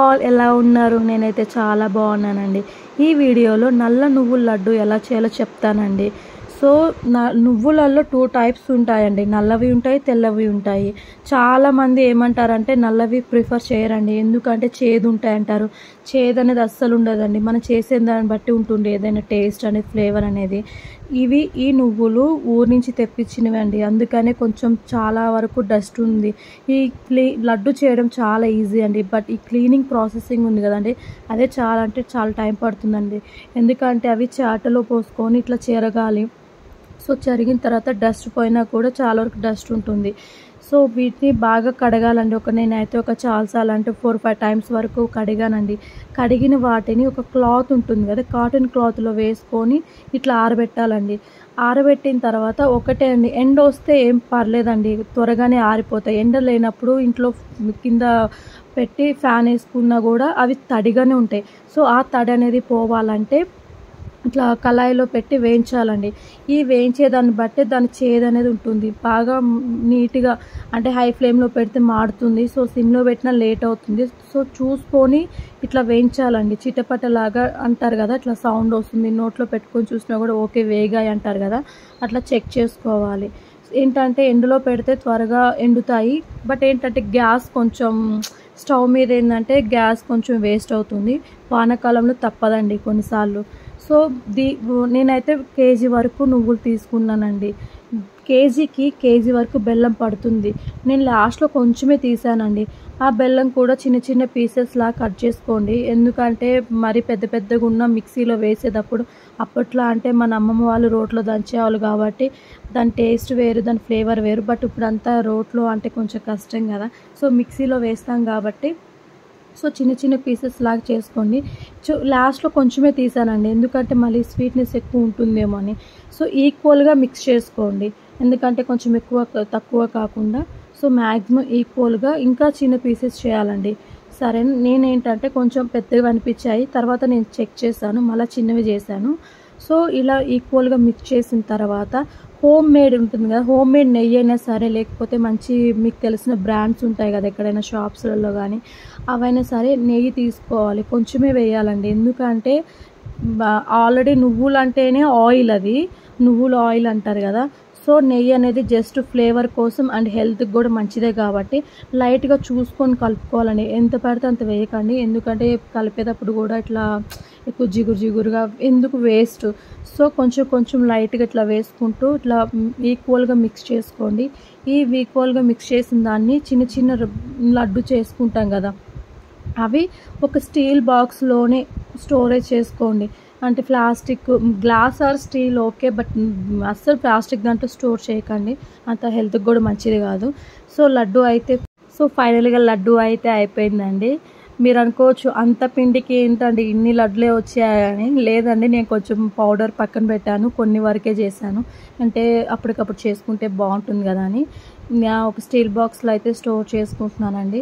All, ఎలా ఉన్నారు? నేనైతే చాలా బాగున్నానండి. ఈ వీడియోలో నల్ల నువ్వుల లడ్డు ఎలా చేయాలో చెప్తానండి. సో నువ్వులలో 2 టైప్స్ ఉంటాయండి. నల్లవి ఉంటాయి, తెల్లవి ఉంటాయి. చాలామంది ఏమంటారంటే నల్లవి ప్రిఫర్ చేయరండి. ఎందుకంటే చేదు ఉంటాయి అంటారు. చేదు అనేది అస్సలు ఉండదండి. మనం చేసే దాన్ని బట్టి ఉంటుంది ఏదైనా టేస్ట్ అనేది, ఫ్లేవర్ అనేది. ఈ నువ్వులు ఊరు నుంచి తెప్పించినవి అండి. అందుకనే కొంచెం చాలా వరకు డస్ట్ ఉంది. ఈ లడ్డు చేయడం చాలా ఈజీ అండి. బట్ ఈ క్లీనింగ్ ప్రాసెసింగ్ ఉంది కదండి, అదే చాలా అంటే చాలా టైం పడుతుందండి. ఎందుకంటే అవి చాటలో పోసుకొని ఇట్లా చెరగాలి. సో చెరిగిన తర్వాత డస్ట్ పోయినా కూడా చాలా వరకు డస్ట్ ఉంటుంది. సో వీటిని బాగా కడగాలండి. నేనైతే చాలాసార్లు అంటే 4-5 టైమ్స్ వరకు కడిగానండి. కడిగిన వాటిని ఒక క్లాత్ ఉంటుంది కదా, కాటన్ క్లాత్లో వేసుకొని ఇట్లా ఆరబెట్టాలండి. ఆరబెట్టిన తర్వాత ఒకటే అండి, ఎండ వస్తే ఏం పర్లేదండి, త్వరగానే ఆరిపోతాయి. ఎండ లేనప్పుడు ఇంట్లో కింద పెట్టి ఫ్యాన్ వేసుకున్నా కూడా అవి తడిగానే ఉంటాయి. సో ఆ తడి అనేది పోవాలంటే ఇట్లా కళాయిలో పెట్టి వేయించాలండి. ఈ వేయించేదాన్ని బట్టి దాని చేదు అనేది ఉంటుంది. బాగా నీట్గా అంటే హై ఫ్లేమ్లో పెడితే మాడుతుంది. సో సిమ్లో పెట్టినా లేట్ అవుతుంది. సో చూసుకొని ఇట్లా వేయించాలండి. చిటపటలాగా అంటారు కదా, ఇట్లా సౌండ్ వస్తుంది. నోట్లో పెట్టుకొని చూసినా కూడా ఓకే వేగాయి అంటారు కదా, అట్లా చెక్ చేసుకోవాలి. ఏంటంటే ఎండలో పెడితే త్వరగా ఎండుతాయి. బట్ ఏంటంటే గ్యాస్ కొంచెం స్టవ్ మీద ఏంటంటే గ్యాస్ కొంచెం వేస్ట్ అవుతుంది. వానాకాలంలో తప్పదండి కొన్నిసార్లు. సో నేనైతే కేజీ వరకు నువ్వులు తీసుకున్నానండి. కేజీ వరకు బెల్లం పడుతుంది. నేను లాస్ట్లో కొంచెమే తీసానండి. ఆ బెల్లం కూడా చిన్న చిన్న పీసెస్లా కట్ చేసుకోండి. ఎందుకంటే మరి పెద్దగా ఉన్న మిక్సీలో వేసేటప్పుడు, అప్పట్లో అంటే మన అమ్మమ్మ వాళ్ళు రోట్లో దంచేవాళ్ళు కాబట్టి దాని టేస్ట్ వేరు, దాని ఫ్లేవర్ వేరు. బట్ ఇప్పుడు అంతా రోట్లో అంటే కొంచెం కష్టం కదా, సో మిక్సీలో వేస్తాం కాబట్టి సో చిన్న చిన్న పీసెస్ లాగా చేసుకోండి. లాస్ట్లో కొంచెమే తీసానండి, ఎందుకంటే మళ్ళీ స్వీట్నెస్ ఎక్కువ ఉంటుందేమో అని. సో ఈక్వల్గా మిక్స్ చేసుకోండి, ఎందుకంటే కొంచెం ఎక్కువ తక్కువ కాకుండా. సో మ్యాక్సిమం ఈక్వల్గా ఇంకా చిన్న పీసెస్ చేయాలండి. సరే, నేనేంటంటే కొంచెం పెద్దగా అనిపించాయి, తర్వాత నేను చెక్ చేశాను, మళ్ళీ చిన్నవి చేశాను. సో ఇలా ఈక్వల్గా మిక్స్ చేసిన తర్వాత హోమ్ మేడ్ ఉంటుంది కదా, హోమ్ మేడ్ నెయ్యి అయినా సరే, లేకపోతే మంచి మీకు తెలిసిన బ్రాండ్స్ ఉంటాయి కదా ఎక్కడైనా షాప్స్లలో కానీ, అవైనా సరే నెయ్యి తీసుకోవాలి. కొంచెమే వేయాలండి, ఎందుకంటే ఆల్రెడీ నువ్వులు అంటేనే ఆయిల్, అది నువ్వుల ఆయిల్ అంటారు కదా. సో నెయ్యి అనేది జస్ట్ ఫ్లేవర్ కోసం అండ్ హెల్త్కి కూడా మంచిదే కాబట్టి లైట్గా చూసుకొని కలుపుకోవాలండి. ఎంత పడితే అంత వేయకండి, ఎందుకంటే కలిపేటప్పుడు కూడా ఇట్లా ఎక్కువ జిగురుగా ఎందుకు వేస్ట్. సో కొంచెం లైట్గా ఇట్లా వేసుకుంటూ ఇట్లా ఈక్వల్గా మిక్స్ చేసుకోండి. ఈ ఈక్వల్గా మిక్స్ చేసిన దాన్ని చిన్న లడ్డు చేసుకుంటాం కదా, అవి ఒక స్టీల్ బాక్స్లోనే స్టోరేజ్ చేసుకోండి. అంటే plastic, glass are steel okay, but అస్సలు ప్లాస్టిక్ దాంట్లో స్టోర్ చేయకండి, అంత హెల్త్కి కూడా మంచిది కాదు. సో ఫైనల్గా లడ్డు అయితే అయిపోయిందండి. మీరు అనుకోవచ్చు అంత పిండికి ఏంటండి ఇన్ని లడ్లే వచ్చాయని. లేదండి, నేను కొంచెం పౌడర్ పక్కన పెట్టాను, కొన్ని వరకే చేశాను, అంటే అప్పటికప్పుడు చేసుకుంటే బాగుంటుంది కదా అని. ఒక స్టీల్ బాక్స్లో అయితే స్టోర్ చేసుకుంటున్నానండి.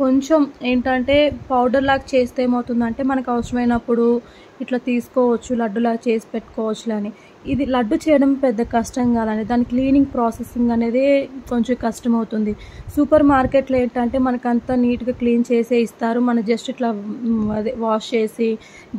కొంచెం ఏంటంటే పౌడర్ లాగా చేస్తే ఏమవుతుందంటే మనకు అవసరమైనప్పుడు ఇట్లా తీసుకోవచ్చు, లడ్డులాగా చేసి పెట్టుకోవచ్చు అని. ఇది లడ్డు చేయడం పెద్ద కష్టం కాదండి, దాని క్లీనింగ్ ప్రాసెసింగ్ అనేది కొంచెం కష్టం అవుతుంది. సూపర్ మార్కెట్లో ఏంటంటే మనకంతా నీట్గా క్లీన్ చేసే ఇస్తారు, మనం జస్ట్ ఇట్లా వాష్ చేసి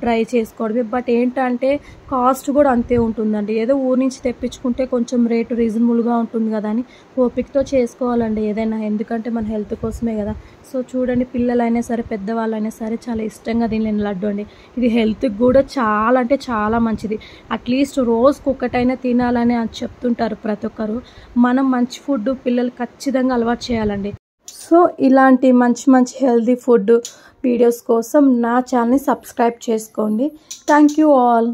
డ్రై చేసుకోవడమే. బట్ ఏంటంటే కాస్ట్ కూడా అంతే ఉంటుందండి. ఏదో ఊరి నుంచి తెప్పించుకుంటే కొంచెం రేటు రీజనబుల్గా ఉంటుంది కదా అని ఓపికతో చేసుకోవాలండి ఏదైనా, ఎందుకంటే మన హెల్త్ కోసమే కదా. సో చూడండి, పిల్లలైనా సరే పెద్దవాళ్ళైనా సరే చాలా ఇష్టంగా తినలేని లడ్డు అండి. ఇది హెల్త్కి కూడా చాలా అంటే చాలా మంచిది. అట్లీస్ట్ రోజుకు ఒకటైనా తినాలని చెప్తుంటారు ప్రతి ఒక్కరు. మనం మంచి ఫుడ్ పిల్లలు ఖచ్చితంగా అలవాటు చేయాలండి. సో ఇలాంటి మంచి హెల్తీ ఫుడ్ వీడియోస్ కోసం నా ఛానల్ని సబ్స్క్రైబ్ చేసుకోండి. Thank you all.